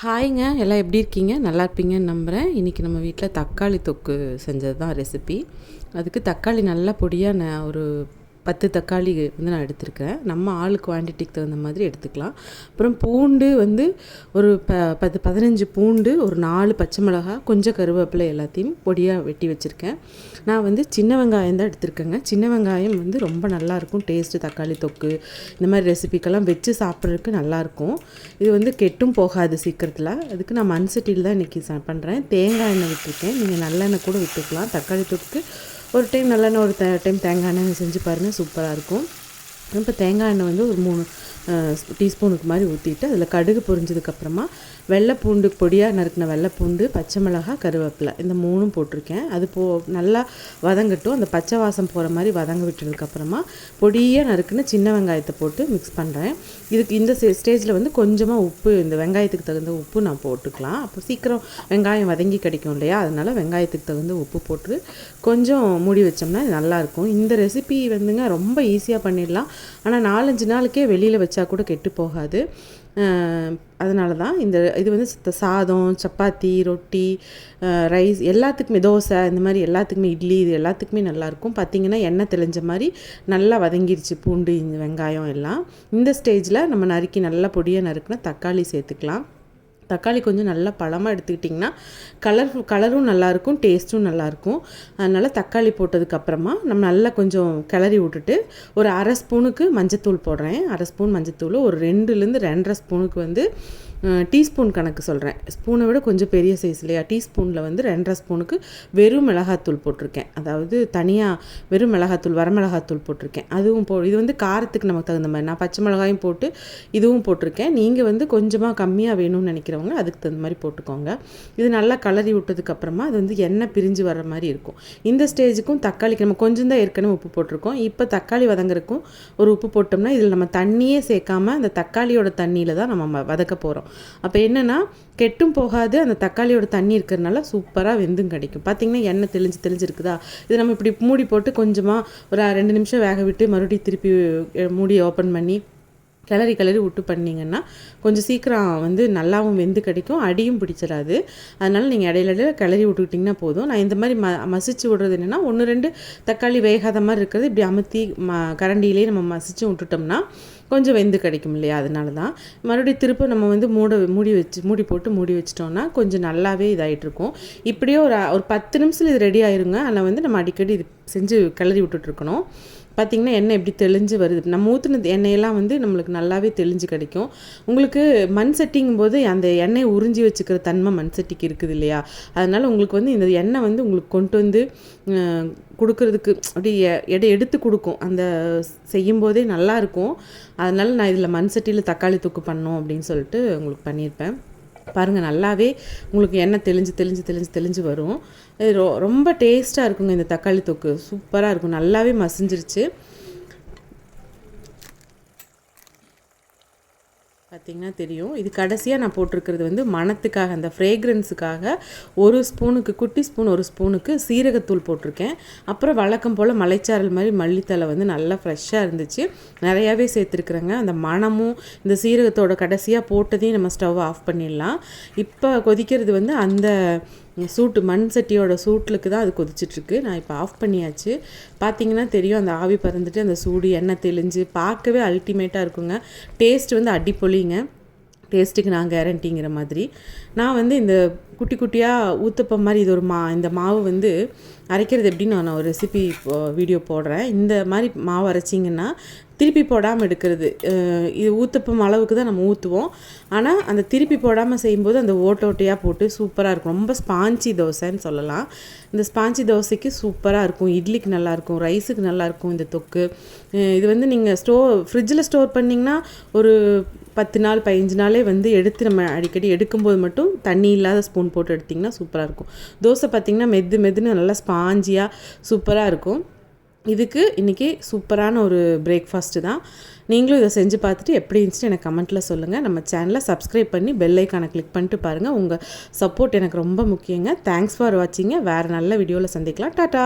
ஹாய்ங்க, எல்லாம் எப்படி இருக்கீங்க? நல்லா இருப்பீங்கன்னு நம்புகிறேன். இன்றைக்கி நம்ம வீட்டில் தக்காளி தொக்கு செஞ்சது தான் ரெசிபி. அதுக்கு தக்காளி நல்லா பொடியாக நான் ஒரு 10 தக்காளி வந்து நான் எடுத்திருக்கேன். நம்ம ஆள் குவான்டிட்டிக்கு தகுந்த மாதிரி எடுத்துக்கலாம். அப்புறம் பூண்டு வந்து ஒரு 15 பூண்டு, ஒரு 4 பச்சை மிளகாய், கொஞ்சம் கருவேப்பிலை எல்லாத்தையும் பொடியாக வெட்டி வச்சுருக்கேன். நான் வந்து சின்ன வெங்காயம் தான் எடுத்திருக்கேங்க. சின்ன வெங்காயம் வந்து ரொம்ப நல்லாயிருக்கும் டேஸ்ட்டு. தக்காளி தொக்கு இந்த மாதிரி ரெசிபிக்கெல்லாம் வச்சு சாப்பிட்றதுக்கு நல்லாயிருக்கும். இது வந்து கெட்டும் போகாது சீக்கிரத்தில். அதுக்கு நான் மண் சட்டியில் தான் இன்றைக்கி பண்ணுறேன். தேங்காய் எண்ணெய் விட்டுருக்கேன். நீங்கள் நல்லெண்ணெய் கூட விட்டுக்கலாம். தக்காளி தொக்கு ஒரு டைம் நல்லெண்ணெய், ஒரு டைம் தேங்காய் எண்ணெய் செஞ்சு பாருங்கள், சூப்பராக இருக்கும். இப்போ தேங்காய் எண்ணெய் வந்து ஒரு 3 டீஸ்பூனுக்கு மாதிரி ஊற்றிட்டு அதில் கடுகு பொரிஞ்சதுக்கப்புறமா வெள்ளைப்பூண்டு, பொடியாக நறுக்கின வெள்ளைப்பூண்டு, பச்சை மிளகாய், கருவேப்பிலை இந்த 3ம் போட்டிருக்கேன். அது நல்லா வதங்கட்டும். அந்த பச்சை வாசம் போகிற மாதிரி வதங்க விட்டதுக்கப்புறமா பொடியாக நறுக்குன்னு சின்ன வெங்காயத்தை போட்டு மிக்ஸ் பண்ணுறேன். இதுக்கு இந்த ஸ்டேஜில் வந்து கொஞ்சமாக உப்பு, இந்த வெங்காயத்துக்கு தகுந்த உப்பு நான் போட்டுக்கலாம். அப்போ சீக்கிரம் வெங்காயம் வதங்கி கிடைக்கும் இல்லையா, அதனால் வெங்காயத்துக்கு தகுந்த உப்பு போட்டு கொஞ்சம் மூடி வச்சோம்னா இது நல்லாயிருக்கும். இந்த ரெசிபி வந்துங்க ரொம்ப ஈஸியாக பண்ணிடலாம். ஆனால் 4-5 நாளுக்கே வெளியில் வச்சா கூட கெட்டு போகாது. அதனால தான் இது வந்து சாதம், சப்பாத்தி, ரொட்டி, ரைஸ் எல்லாத்துக்குமே, தோசை இந்த மாதிரி எல்லாத்துக்குமே, இட்லி, இது எல்லாத்துக்குமே நல்லாயிருக்கும். பார்த்திங்கன்னா எண்ணெய் தெளிஞ்ச மாதிரி நல்லா வதங்கிருச்சு பூண்டு, இந்த வெங்காயம் எல்லாம். இந்த ஸ்டேஜில் நம்ம நறுக்கி நல்லா பொடியாக நறுக்குனா தக்காளி சேர்த்துக்கலாம். தக்காளி கொஞ்சம் நல்லா பழமாக எடுத்துக்கிட்டிங்கன்னா கலரும் நல்லாயிருக்கும், டேஸ்ட்டும் நல்லாயிருக்கும். அதனால் தக்காளி போட்டதுக்கப்புறமா நம்ம நல்லா கொஞ்சம் கிளறி விட்டுட்டு ஒரு 1/2 ஸ்பூனுக்கு மஞ்சத்தூள் போடுறேன். 1/2 ஸ்பூன் மஞ்சத்தூள், ஒரு 2லேருந்து 2.5 ஸ்பூனுக்கு வந்து டீஸ்பூன் கணக்கு சொல்கிறேன். ஸ்பூனை விட கொஞ்சம் பெரிய சைஸ் இல்லையா, டீஸ்பூனில் வந்து 2.5 ஸ்பூனுக்கு வெறும் மிளகாத்தூள் போட்டிருக்கேன். அதாவது தனியாக வெறும் மிளகாத்தூள், வரமிளகாத்தூள் போட்டிருக்கேன். அதுவும் இது வந்து காரத்துக்கு நமக்கு தகுந்த மாதிரி நான் பச்சை மிளகாயும் போட்டு இதுவும் போட்டிருக்கேன். நீங்கள் வந்து கொஞ்சமாக கம்மியாக வேணும்னு நினைக்கிறவங்க அதுக்கு தகுந்த மாதிரி போட்டுக்கோங்க. இது நல்லா கலரி விட்டதுக்கப்புறமா அது வந்து எண்ணெய் பிரிஞ்சு வர மாதிரி இருக்கும். இந்த ஸ்டேஜுக்கும் தக்காளிக்கு நம்ம கொஞ்சம் தான் ஏற்கனவே உப்பு போட்டிருக்கோம். இப்போ தக்காளி வதங்குறதுக்கும் ஒரு உப்பு போட்டோம்னா இதில் நம்ம தண்ணியே சேர்க்காமல் அந்த தக்காளியோட தண்ணியில் தான் நம்ம வதக்க போகிறோம். அப்போ என்னென்னா கெட்டும் போகாது, அந்த தக்காளியோட தண்ணி இருக்கிறதுனால சூப்பராக வெந்தும் கிடைக்கும். பார்த்திங்கன்னா எண்ணெய் தெளிஞ்சு இருக்குதா, இது நம்ம இப்படி மூடி போட்டு கொஞ்சமாக ஒரு 2 நிமிஷம் வேக விட்டு மறுபடியும் திருப்பி மூடியை ஓப்பன் பண்ணி கிளறி விட்டு பண்ணிங்கன்னா கொஞ்சம் சீக்கிரம் வந்து நல்லாவும் வெந்து கிடைக்கும், அடியும் பிடிச்சிடாது. அதனால் நீங்கள் இடையில கிளறி விட்டுக்கிட்டிங்கன்னா போதும். நான் இந்த மாதிரி மசிச்சு விடுறது என்னென்னா 1-2 தக்காளி வேகாத மாதிரி இருக்கிறது இப்படி அமுத்தி கரண்டியிலே நம்ம மசிச்சு விட்டுட்டோம்னா கொஞ்சம் வெந்து கிடைக்கும் இல்லையா, அதனால தான். மறுபடியும் திரும்ப நம்ம வந்து மூடி போட்டு மூடி வச்சிட்டோம்னா கொஞ்சம் நல்லாவே இதாகிட்ருக்கும். இப்படியே ஒரு 10 நிமிஷத்தில் இது ரெடி ஆயிருங்க. அதில் வந்து நம்ம அடிக்கடி இது செஞ்சு கிளறி விட்டுட்ருக்கணும். பார்த்திங்கன்னா எண்ணெய் எப்படி தெளிஞ்சு வருது, நம்ம ஊற்றின எண்ணெயெல்லாம் வந்து நம்மளுக்கு நல்லாவே தெளிஞ்சு கிடைக்கும். உங்களுக்கு மண் சட்டிங்கும் போது அந்த எண்ணெயை உறிஞ்சி வச்சுக்கிற தன்மை மண் சட்டிக்கு இருக்குது இல்லையா, அதனால் உங்களுக்கு வந்து இந்த எண்ணெய் வந்து உங்களுக்கு கொண்டு வந்து கொடுக்கறதுக்கு அப்படி எடுத்து கொடுக்கும். அந்த செய்யும்போதே நல்லாயிருக்கும். அதனால் நான் இதில் மண் சட்டியில் தக்காளி தொக்கு பண்ணோம் அப்படின்னு சொல்லிட்டு உங்களுக்கு பண்ணியிருப்பேன். பாருங்கள், நல்லாவே உங்களுக்கு எண்ணெய் தெளிஞ்சு வரும். இது ரொம்ப டேஸ்ட்டாக இருக்குங்க. இந்த தக்காளி தொக்கு சூப்பராக இருக்கும், நல்லாவே மசிஞ்சிருச்சு. பார்த்திங்கன்னா தெரியும். இது கடைசியாக நான் போட்டிருக்கிறது வந்து மணத்துக்காக, அந்த ஃப்ரேக்ரன்ஸுக்காக 1 ஸ்பூனுக்கு, குட்டி ஸ்பூன் 1 ஸ்பூனுக்கு சீரகத்தூள் போட்டிருக்கேன். அப்புறம் வழக்கம் போல் மலைச்சாரல் மாதிரி மல்லித்தலை வந்து நல்லா ஃப்ரெஷ்ஷாக இருந்துச்சு, நிறையாவே சேர்த்துருக்குறேங்க. அந்த மணமும் இந்த சீரகத்தோட கடைசியாக போட்டதையும் நம்ம ஸ்டவ் ஆஃப் பண்ணிடலாம். இப்போ கொதிக்கிறது வந்து அந்த சூட்டு மண் சட்டியோட சூட்டுக்கு தான் அது கொதிச்சிட்ருக்கு. நான் இப்போ ஆஃப் பண்ணியாச்சு. பார்த்திங்கன்னா தெரியும், அந்த ஆவி பறந்துட்டு அந்த சூடு எண்ணெய் தெளிஞ்சு பார்க்கவே அல்டிமேட்டாக இருக்குங்க. டேஸ்ட் வந்து அடிப்பொலிங்க. டேஸ்ட்டுக்கு நான் கேரண்டிங்கிற மாதிரி நான் வந்து இந்த குட்டி குட்டியாக ஊத்தப்பம் மாதிரி இது இந்த மாவு வந்து அரைக்கிறது எப்படின்னு நான் ஒரு ரெசிபி வீடியோ போடுறேன். இந்த மாதிரி மாவு அரைச்சிங்கன்னா திருப்பி போடாமல் எடுக்கிறது. இது ஊத்தப்பம் அளவுக்கு தான் நம்ம ஊற்றுவோம். ஆனால் அந்த திருப்பி போடாமல் செய்யும்போது அந்த ஓட்டையாக போட்டு சூப்பராக இருக்கும். ரொம்ப ஸ்பாஞ்சி தோசைன்னு சொல்லலாம். இந்த ஸ்பாஞ்சி தோசைக்கு சூப்பராக இருக்கும், இட்லிக்கு நல்லாயிருக்கும், ரைஸுக்கு நல்லாயிருக்கும் இந்த தொக்கு. இது வந்து நீங்கள் ஃப்ரிட்ஜில் ஸ்டோர் பண்ணிங்கன்னா ஒரு 10 நாள் 15 நாளே வந்து எடுத்து நம்ம அடிக்கடி எடுக்கும்போது மட்டும் தண்ணி இல்லாத ஸ்பூன் போட்டு எடுத்திங்கன்னா சூப்பராக இருக்கும். தோசை பார்த்திங்கன்னா மெதுன்னு நல்லா ஸ்பாஞ்சியாக சூப்பராக இருக்கும். இதுக்கு இன்றைக்கி சூப்பரான ஒரு பிரேக்ஃபாஸ்ட்டு தான். நீங்களும் இதை செஞ்சு பார்த்துட்டு எப்படி இருந்துச்சுன்னு எனக்கு கமெண்ட்டில் சொல்லுங்கள். நம்ம சேனலை சப்ஸ்கிரைப் பண்ணி பெல் ஐக்கானை கிளிக் பண்ணிட்டு பாருங்கள். உங்கள் சப்போர்ட் எனக்கு ரொம்ப முக்கியங்க. Thanks for வாட்சிங்க. வேறு நல்ல வீடியோவில் சந்திக்கலாம். டாட்டா.